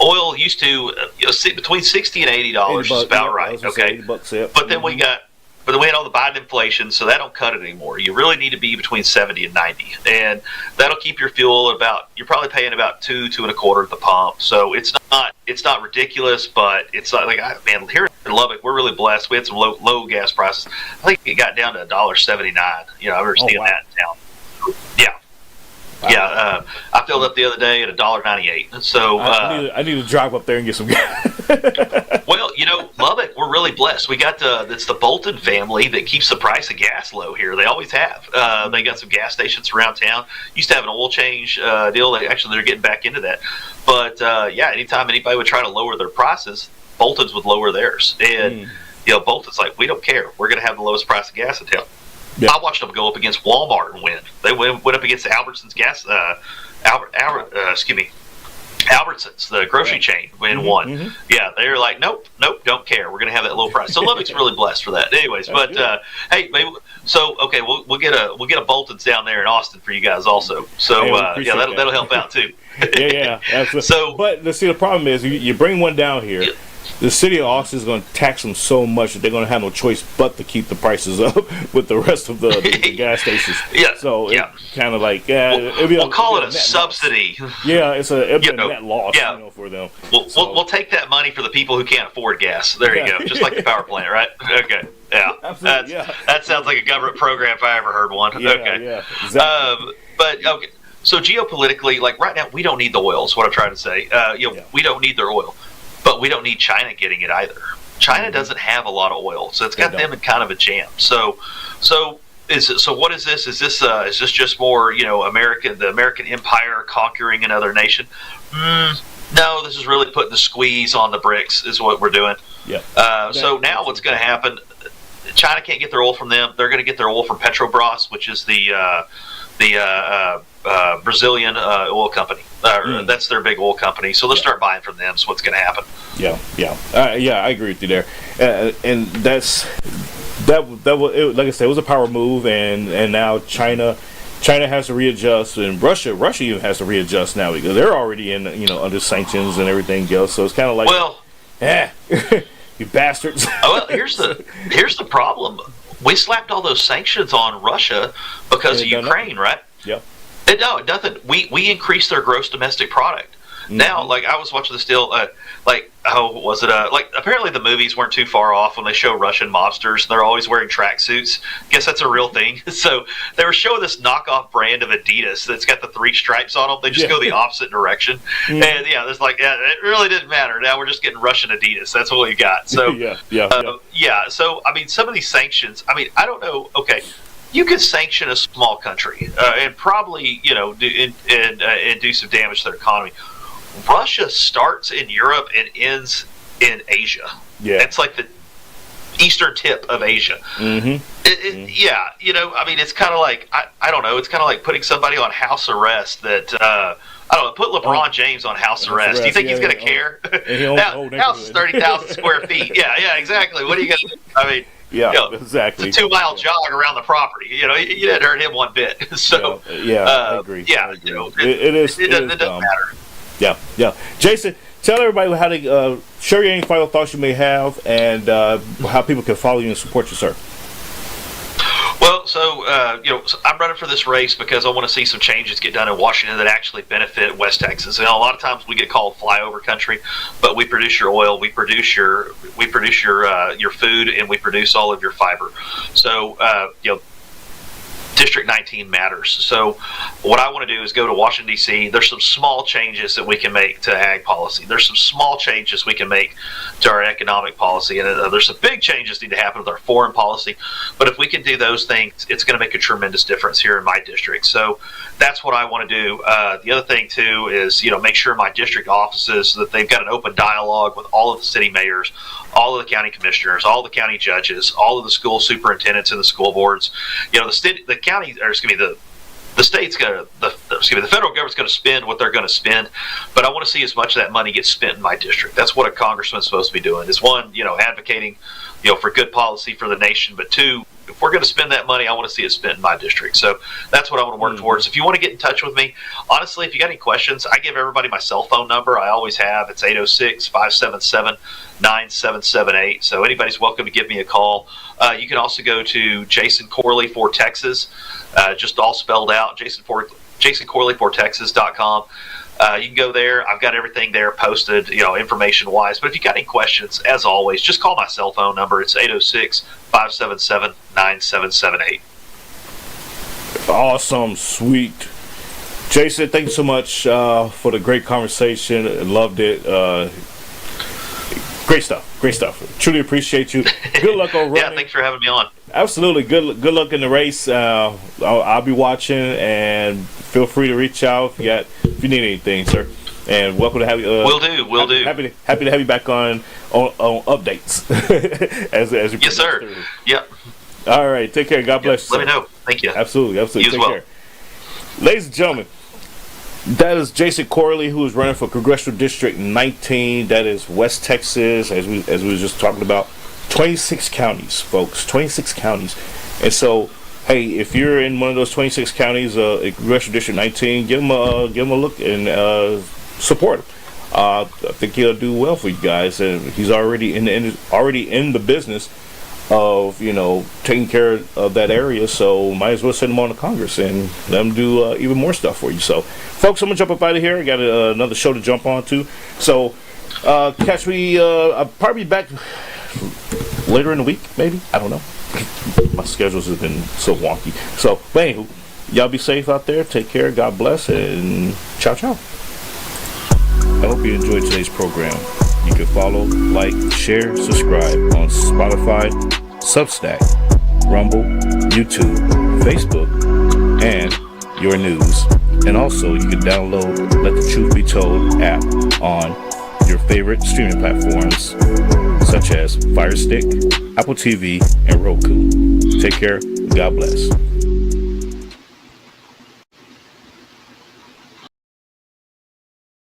Oil used to between $60 and $80 is about right. Okay, $80, but then we had all the Biden inflation, so that don't cut it anymore. You really need to be between 70 and 90, and that'll keep your fuel you're probably paying about $2 and a quarter at the pump. So it's not ridiculous, but it's not like, man, here in Lubbock, we're really blessed. We had some low gas prices. I think it got down to $1.79. I remember seeing that in town. I filled up the other day at $1.98. So I need to drive up there and get some gas. Well, Lubbock, we're really blessed. We got it's the Bolton family that keeps the price of gas low here. They always have. They got some gas stations around town. Used to have an oil change deal. They're getting back into that. But anytime anybody would try to lower their prices, Bolton's would lower theirs. And Bolton's like, we don't care. We're going to have the lowest price of gas in town. Yeah. I watched them go up against Walmart and win. They went up against Albertsons Albertsons, the grocery chain, and won. Yeah, they were like, nope, don't care. We're going to have that low price. So Lubbock's really blessed for that. Anyways, but hey, maybe we'll get a Bolton's down there in Austin for you guys also. So that'll help out too. Absolutely. So, but the problem is you bring one down here. Yeah. The city of Austin is going to tax them so much that they're going to have no choice but to keep the prices up with the rest of the gas stations. So it's kind of like, we'll call it a subsidy. Loss. Yeah, it'll be a net loss for them. We'll take that money for the people who can't afford gas. There you go. Just like the power plant, right? Okay. Yeah, Absolutely, that sounds like a government program if I ever heard one. Yeah, Okay, yeah, exactly. but okay. So geopolitically, like right now, we don't need the oil. Is what I'm trying to say. We don't need their oil, but we don't need China getting it either. China doesn't have a lot of oil, so it's got them in kind of a jam. So what is this? Is this just more the American empire conquering another nation? No, this is really putting the squeeze on the bricks. Is what we're doing. Yeah. So now what's going to happen? China can't get their oil from them. They're going to get their oil from Petrobras, which is the Brazilian oil company. That's their big oil company. So they'll start buying from them. So what's going to happen? Yeah. I agree with you there. And that was like I said, it was a power move, and now China has to readjust, and Russia even has to readjust now because they're already in under sanctions and everything else. So it's kind of like, you bastards. Well, here's the problem. We slapped all those sanctions on Russia because of Ukraine, right? Yeah. No, nothing. We increased their gross domestic product. Now, like I was watching this deal, apparently the movies weren't too far off when they show Russian mobsters. They're always wearing tracksuits. Guess that's a real thing. So they were showing this knockoff brand of Adidas that's got the 3 stripes on them. They just go the opposite direction. And there's it really didn't matter. Now we're just getting Russian Adidas. That's what we got. So So I mean, some of these sanctions. I mean, I don't know. Okay. You could sanction a small country and probably, do some damage to their economy. Russia starts in Europe and ends in Asia. Yeah, it's like the eastern tip of Asia. Yeah, I mean, it's kind of like I don't know. It's kind of like putting somebody on house arrest. That I don't know. Put LeBron James on house arrest. Do you think he's going to care? House is 30,000 square feet. Yeah, exactly. What are you going to do? I mean. Yeah, exactly. It's a 2-mile jog around the property. You didn't hurt him one bit. So I agree. Yeah, I agree. It doesn't matter. Yeah. Jason, tell everybody how to share any final thoughts you may have, and how people can follow you and support you, sir. Well, so I'm running for this race because I want to see some changes get done in Washington that actually benefit West Texas. A lot of times we get called flyover country, but we produce your oil, we produce your food, and we produce all of your fiber. So District 19 matters. So what I want to do is go to Washington, D.C. There's some small changes that we can make to ag policy. There's some small changes we can make to our economic policy. And there's some big changes need to happen with our foreign policy. But if we can do those things, it's going to make a tremendous difference here in my district. So that's what I want to do. The other thing, too, is make sure my district offices that they've got an open dialogue with all of the city mayors, all of the county commissioners, all the county judges, all of the school superintendents and the school boards. The state's going to, the federal government's going to spend what they're going to spend, but I want to see as much of that money get spent in my district. That's what a congressman's supposed to be doing. Is one, advocating, for good policy for the nation, but two, if we're going to spend that money, I want to see it spent in my district. So that's what I want to work towards. If you want to get in touch with me, honestly, if you got any questions, I give everybody my cell phone number. I always have. It's 806-577-9778. So anybody's welcome to give me a call. You can also go to Jason Corley for Texas, just all spelled out, JasonCorley4Texas.com. You can go there. I've got everything there posted, information-wise. But if you got any questions, as always, just call my cell phone number. It's 806-577-9778. Awesome. Sweet. Jason, thank you so much for the great conversation. Loved it. Great stuff. Truly appreciate you. Good luck on running. Yeah, thanks for having me on. Absolutely. Good luck in the race. I'll be watching, and feel free to reach out if you need anything, sir. And welcome to have you. Will do. Happy to have you back on updates as you. Yes, sir. Through. Yep. All right. Take care. God bless you. Let me know. Thank you. Absolutely. You Take as well. care. Ladies and gentlemen, that is Jason Corley, who is running for Congressional District 19. That is West Texas, as we were just talking about. 26 counties, folks. 26 counties. And so, hey, if you're in one of those 26 counties, Congressional District 19, give him a look and support him. I think he'll do well for you guys, and he's already in the business of taking care of that area. So might as well send him on to Congress and let him do even more stuff for you. So, folks, I'm gonna jump up out of here. I got another show to jump on to. So catch me. I'll probably be back later in the week, maybe. I don't know. My schedules have been so wonky. So, but anywho, y'all be safe out there. Take care. God bless. And ciao, ciao. I hope you enjoyed today's program. You can follow, like, share, subscribe on Spotify, Substack, Rumble, YouTube, Facebook, and your news. And also, you can download Let the Truth Be Told app on your favorite streaming platforms, such as Fire Stick, Apple TV, and Roku. Take care. God bless.